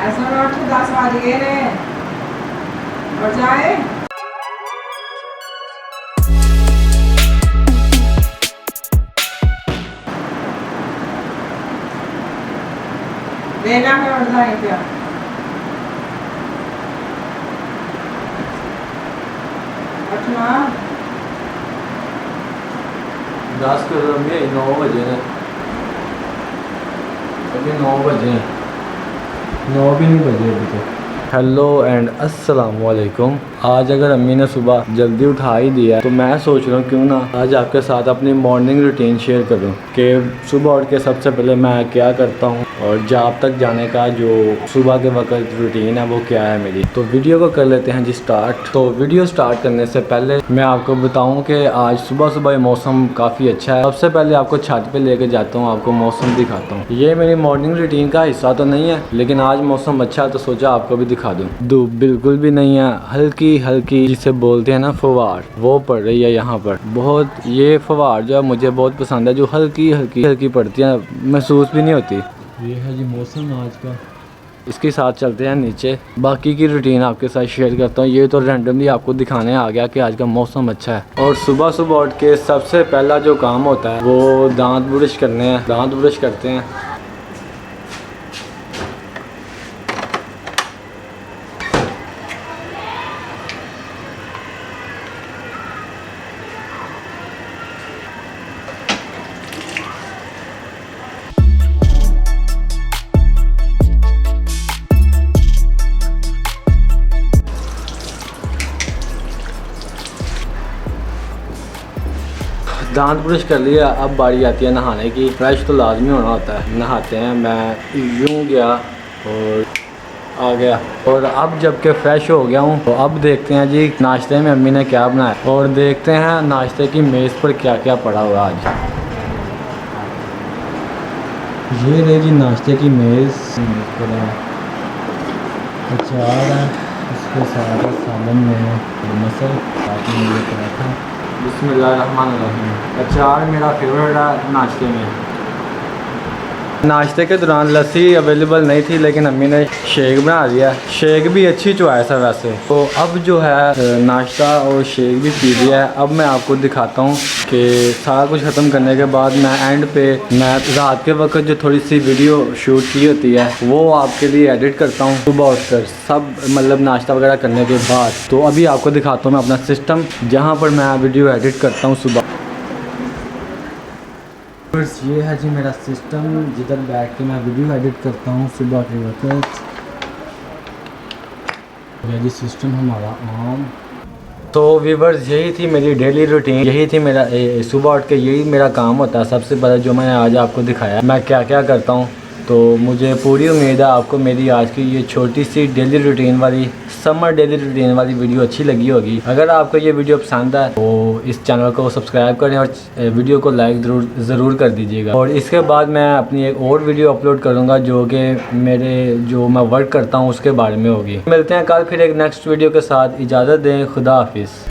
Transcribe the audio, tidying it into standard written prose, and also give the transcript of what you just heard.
ऐसा नोट 10 बज गए ने और जाए लेना है और जाए क्या उठना 10 करोड़ में 9 बजे ने अभी 9 बजे हैं 9 भी नहीं बजे अभी तो। हेलो एंड अस्सलाम वालेकुम। आज अगर अम्मी ने सुबह जल्दी उठा ही दिया तो मैं सोच रहा हूँ क्यों ना आज आपके साथ अपनी मॉर्निंग रूटीन शेयर करूँ कि सुबह उठ के सबसे पहले मैं क्या करता हूँ और जॉब तक जाने का जो सुबह के वक्त रूटीन है वो क्या है मेरी। तो वीडियो को कर लेते हैं जी स्टार्ट। तो वीडियो स्टार्ट करने से पहले मैं आपको बताऊँ कि आज सुबह सुबह मौसम काफ़ी अच्छा है। सबसे पहले आपको छत पे लेके जाता हूँ, आपको मौसम दिखाता हूँ। ये मेरी मॉर्निंग रूटीन का हिस्सा तो नहीं है लेकिन आज मौसम अच्छा है तो सोचा आपको भी दिखा दूँ। धूप बिल्कुल भी नहीं है, हल्की हल्की जिसे बोलते हैं ना फवार, वो पड़ रही है यहाँ पर बहुत। ये फवार जो है मुझे बहुत पसंद है, जो हल्की हल्की हल्की पड़ती है, महसूस भी नहीं होती। ये है जी मौसम आज का। इसके साथ चलते हैं नीचे, बाकी की रूटीन आपके साथ शेयर करता हूँ। ये तो रैंडमली आपको दिखाने आ गया कि आज का मौसम अच्छा है। और सुबह सुबह उठ के सबसे पहला जो काम होता है वो दांत ब्रश करने हैं। दांत ब्रश करते हैं। दांत ब्रश कर लिया, अब बारी आती है नहाने की। फ्रेश तो लाजमी होना होता है, नहाते हैं। मैं यूँ गया और आ गया और अब जबकि फ़्रेश हो गया हूँ तो अब देखते हैं जी नाश्ते में अम्मी ने क्या बनाया और देखते हैं नाश्ते की मेज़ पर क्या क्या पड़ा हुआ आज। ये रही जी नाश्ते की मेज़ पर अचार है, इसके साथ सालन में मसल, साथ में ये पराठा। बिस्मिल्लाहिर्रहमानिर्रहीम। अचार मेरा फेवरेट है नाश्ते में। नाश्ते के दौरान लस्सी अवेलेबल नहीं थी लेकिन अम्मी ने शेक बना दिया। शेक भी अच्छी चॉइस है वैसे। तो अब जो है नाश्ता और शेक भी पी लिया है। अब मैं आपको दिखाता हूँ कि सारा कुछ ख़त्म करने के बाद मैं एंड पे मैं रात के वक्त जो थोड़ी सी वीडियो शूट की होती है वो आपके लिए एडिट करता हूँ सुबह उठकर, सब मतलब नाश्ता वगैरह करने के बाद। तो अभी आपको दिखाता हूँ मैं अपना सिस्टम जहाँ पर मैं वीडियो एडिट करता हूँ सुबह। बस ये है जी मेरा सिस्टम जिधर बैठ के मैं वीडियो एडिट करता हूँ सुबह के वक्त। ये जी सिस्टम हमारा ऑन। तो व्यूअर्स यही थी मेरी डेली रूटीन, यही थी मेरा सुबह उठ के यही मेरा काम होता है। सबसे पहले जो मैंने आज आपको दिखाया मैं क्या क्या करता हूँ, तो मुझे पूरी उम्मीद है आपको मेरी आज की ये छोटी सी डेली रूटीन वाली समर डेली रूटीन वाली वीडियो अच्छी लगी होगी। अगर आपको ये वीडियो पसंद है तो इस चैनल को सब्सक्राइब करें और वीडियो को लाइक ज़रूर कर दीजिएगा। और इसके बाद मैं अपनी एक और वीडियो अपलोड करूँगा जो कि मेरे जो मैं वर्क करता हूँ उसके बारे में होगी। मिलते हैं कल फिर एक नेक्स्ट वीडियो के साथ। इजाज़त दें, खुदा हाफिज़।